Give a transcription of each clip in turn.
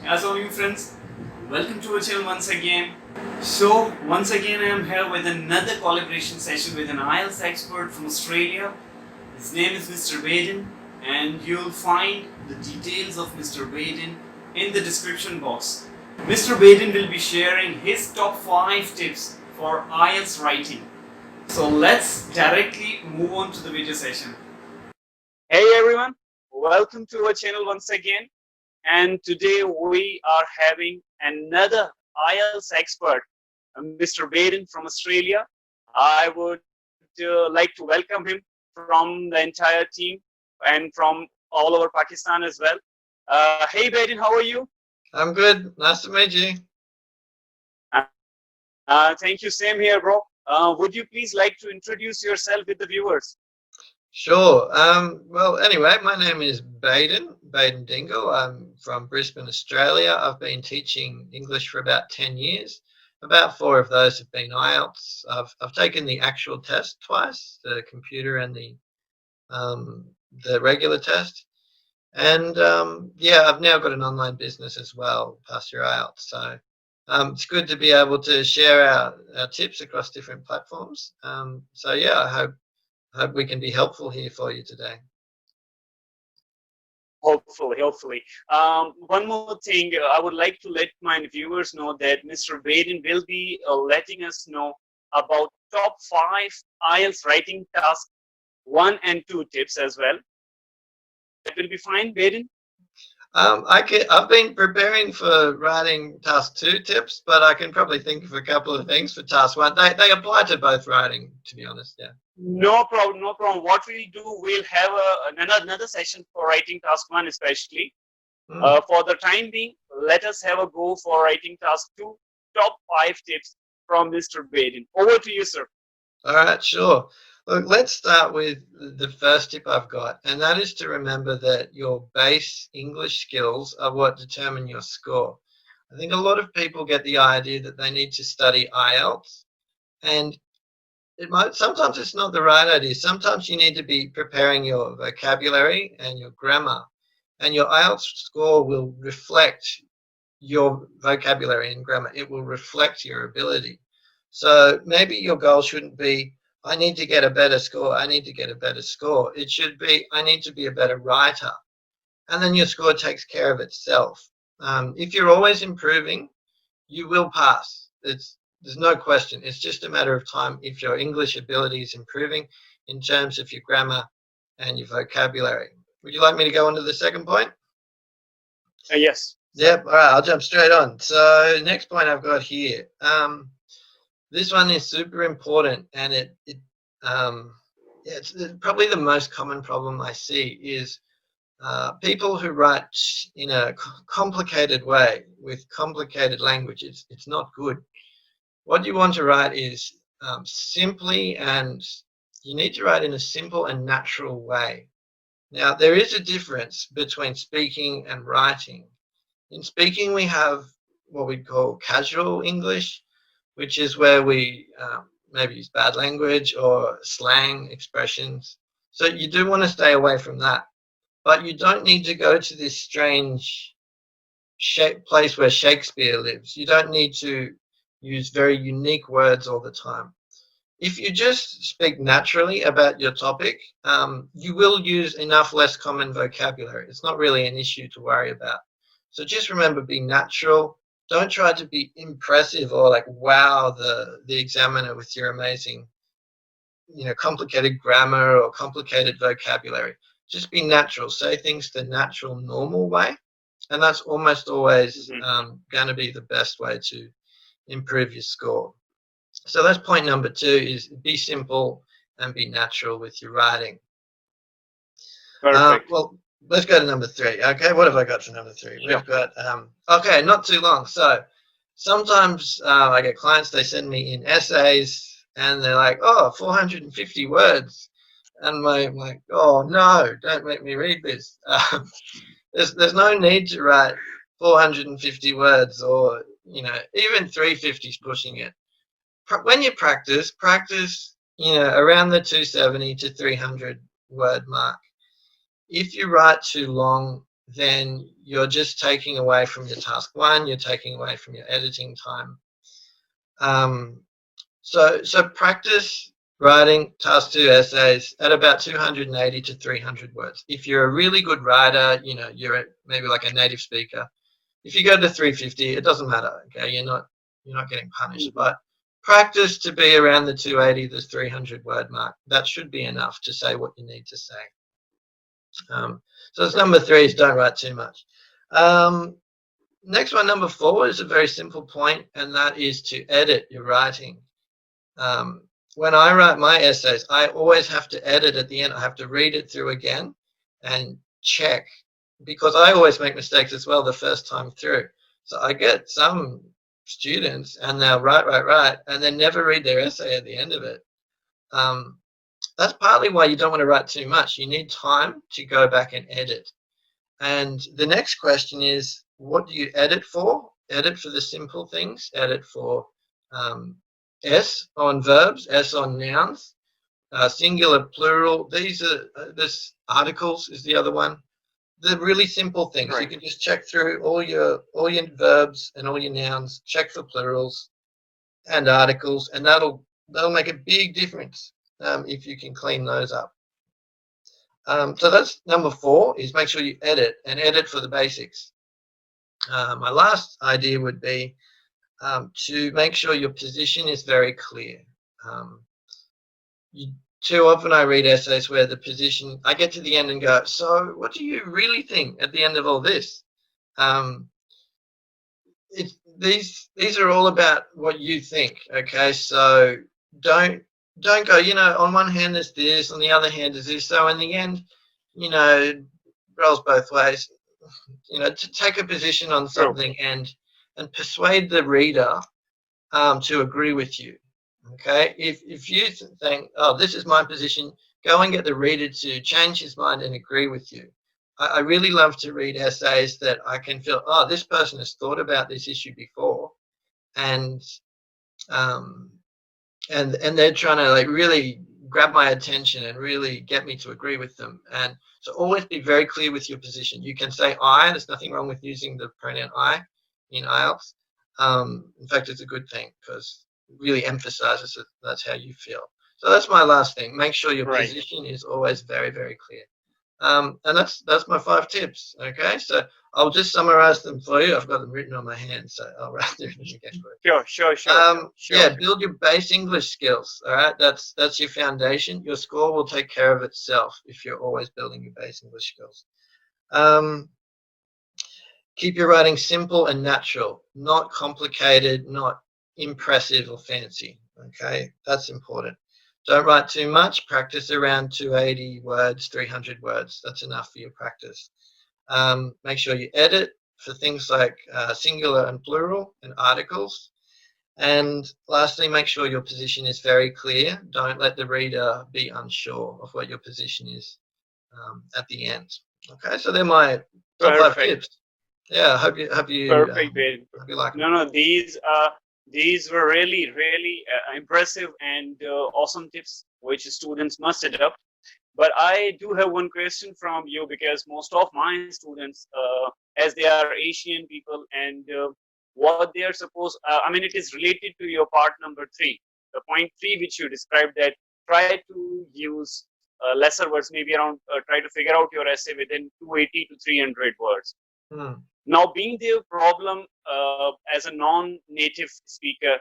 As all you friends, welcome to our channel once again. So once again I am here with another collaboration session with an IELTS expert from Australia. His name is Mr. Beyden, and you'll find the details of Mr. Beyden in the description box. Mr. Beyden will be sharing his top 5 tips for IELTS writing. So let's directly move on to the video session. Hey everyone, welcome to our channel once again. And today we are having another IELTS expert, Mr. Beyden from Australia. I would like to welcome him from the entire team and from all over Pakistan as well. Hey Beyden, how are you? I'm good. Nice to meet you. Thank you. Same here, bro. Would you please like to introduce yourself with the viewers? Sure. Well, anyway, my name is Beyden Dingle. I'm from Brisbane, Australia. I've been teaching English for about 10 years. About 4 of those have been IELTS. I've taken the actual test twice, the computer and the regular test. And yeah, I've now got an online business as well, Pass Your IELTS. So it's good to be able to share our tips across different platforms. So yeah, I hope we can be helpful here for you today. Hopefully. One more thing, I would like to let my viewers know that Mr. Beyden will be letting us know about top 5 IELTS writing task 1 and 2 tips as well. That will be fine, Beyden? I've been preparing for writing task 2 tips, but I can probably think of a couple of things for task 1. They apply to both writing, to be honest. Yeah. No problem. What we'll do, we'll have another session for writing task 1 especially. For the time being, let us have a go for writing task 2, top 5 tips from Mr. Beyden. Over to you, sir. All right, sure. Look, let's start with the first tip I've got, and that is to remember that your base English skills are what determine your score. I think a lot of people get the idea that they need to study IELTS, and sometimes it's not the right idea. Sometimes you need to be preparing your vocabulary and your grammar, and your IELTS score will reflect your vocabulary and grammar. It will reflect your ability. So maybe your goal shouldn't be, I need to get a better score. I need to get a better score. It should be, I need to be a better writer. And then your score takes care of itself. If you're always improving, you will pass. There's no question. It's just a matter of time if your English ability is improving in terms of your grammar and your vocabulary. Would you like me to go on to the second point? Yes. Yep. All right. I'll jump straight on. So next point I've got here. This one is super important, and it's probably the most common problem I see is people who write in a complicated way with complicated language. It's not good. What you want to write is simply, and you need to write in a simple and natural way. Now, there is a difference between speaking and writing. In speaking, we have what we call casual English, which is where we maybe use bad language or slang expressions. So you do want to stay away from that. But you don't need to go to this strange place where Shakespeare lives. You don't need to use very unique words all the time. If you just speak naturally about your topic, you will use enough less common vocabulary. It's not really an issue to worry about. So just remember, be natural. Don't try to be impressive or like wow the examiner with your amazing, complicated grammar or complicated vocabulary. Just be natural. Say things the natural, normal way, and that's almost always going to be the best way to improve your score. So that's point number 2: is be simple and be natural with your writing. Perfect. Well, let's go to number 3. Okay, what have I got for number 3? Sure. We've got, okay, not too long. So sometimes I get clients, they send me in essays and they're like, oh, 450 words. And I'm like, oh, no, don't make me read this. There's no need to write 450 words or, even 350 is pushing it. When you practice, around the 270 to 300 word mark. If you write too long, then you're just taking away from your task one, you're taking away from your editing time. So practice writing task 2 essays at about 280 to 300 words. If you're a really good writer, you're maybe like a native speaker. If you go to 350, it doesn't matter. Okay, you're not getting punished, but practice to be around the 280 to 300 word mark. That should be enough to say what you need to say. So it's number 3 is don't write too much. Next one, number 4, is a very simple point, and that is to edit your writing. When I write my essays, I always have to edit at the end. I have to read it through again and check, because I always make mistakes as well the first time through. So I get some students and they'll write, and then never read their essay at the end of it. That's partly why you don't want to write too much. You need time to go back and edit. And the next question is, what do you edit for? Edit for the simple things. Edit for S on verbs, S on nouns, singular, plural. These are this articles is the other one. The really simple things. Right. You can just check through all your verbs and all your nouns. Check for plurals and articles, and that'll make a big difference if you can clean those up. So that's number 4, is make sure you edit, and edit for the basics. My last idea would be to make sure your position is very clear. Too often I read essays where the position, I get to the end and go, so what do you really think at the end of all this? These are all about what you think, okay? So don't go, on one hand there's this, on the other hand there's this. So in the end, it rolls both ways. To take a position on something and persuade the reader to agree with you. Okay, if you think, oh, this is my position, go and get the reader to change his mind and agree with you. I really love to read essays that I can feel, oh, this person has thought about this issue before, and they're trying to like really grab my attention and really get me to agree with them. And so always be very clear with your position. You can say I. There's nothing wrong with using the pronoun I in IELTS. In fact, it's a good thing because it really emphasizes that that's how you feel. So that's my last thing. Make sure your position is always very, very clear. And that's my 5 tips. Okay, so I'll just summarize them for you. I've got them written on my hand, so I'll write them again for you. Sure. Yeah, build your base English skills. All right, that's your foundation. Your score will take care of itself if you're always building your base English skills. Keep your writing simple and natural, not complicated, not impressive or fancy. Okay, that's important. Don't write too much. Practice around 280 words, 300 words. That's enough for your practice. Make sure you edit for things like singular and plural and articles. And lastly, make sure your position is very clear. Don't let the reader be unsure of what your position is at the end. Okay, so they're my top 5 tips. Yeah, hope you Perfect. hope you like them. No, these were really impressive and awesome tips which students must adopt. But I do have one question from you, because most of my students, as they are Asian people, and what they are supposed, it is related to your part number 3, the point 3, which you described, that try to use lesser words, maybe around, try to figure out your essay within 280 to 300 words. Now, being their problem as a non-native speaker,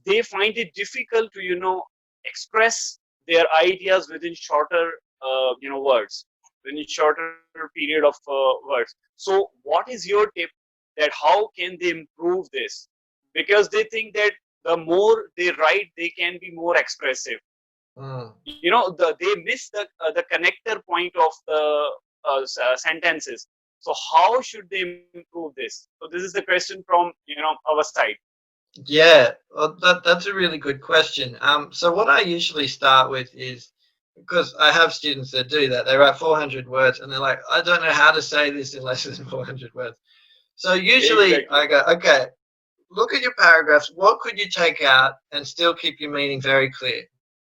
they find it difficult to, express their ideas within shorter, words, within shorter period of words. So what is your tip that how can they improve this? Because they think that the more they write, they can be more expressive. They miss the connector point of the sentences. So how should they improve this? So this is the question from our side. Yeah, well, that's a really good question. So what I usually start with is, because I have students that do that, they write 400 words and they're like, I don't know how to say this in less than 400 words. So usually I go, okay, look at your paragraphs. What could you take out and still keep your meaning very clear?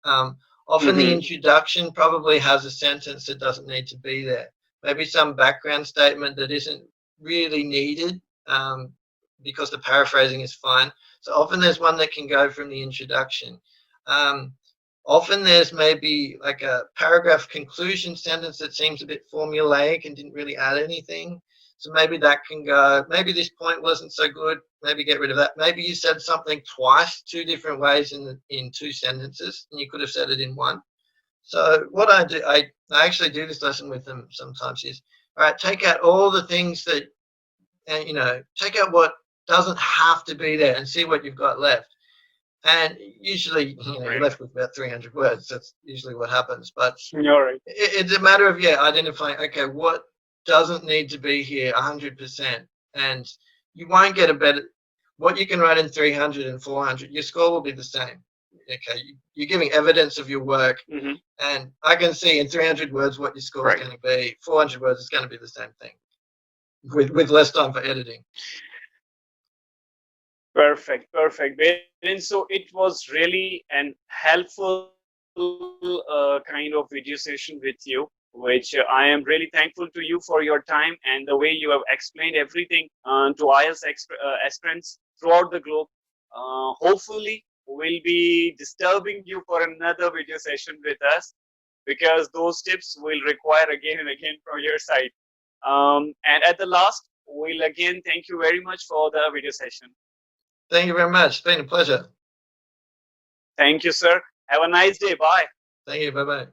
Often the introduction probably has a sentence that doesn't need to be there. maybe some background statement that isn't really needed, because the paraphrasing is fine. So often there's one that can go from the introduction. Often there's maybe like a paragraph conclusion sentence that seems a bit formulaic and didn't really add anything. So maybe that can go. Maybe this point wasn't so good. Maybe get rid of that. Maybe you said something twice, two different ways in two sentences, and you could have said it in one. So what I do, I actually do this lesson with them sometimes is, all right, take out all the things that, and take out what doesn't have to be there and see what you've got left. And usually, you're left with about 300 words. That's usually what happens. But You're right. it's a matter of, identifying, okay, what doesn't need to be here 100%. And you won't get a better, what you can write in 300 and 400, your score will be the same. Okay, you're giving evidence of your work, and I can see in 300 words what your score is going to be. 400 words is going to be the same thing, with less time for editing. Perfect. Beyden, so it was really an helpful kind of video session with you, which I am really thankful to you for your time and the way you have explained everything to IELTS aspirants throughout the globe. Hopefully, we'll be disturbing you for another video session with us, because those tips will require again and again from your side. And at the last, we'll again thank you very much for the video session. Thank you very much. It's been a pleasure. Thank you, sir. Have a nice day. Bye. Thank you. Bye-bye.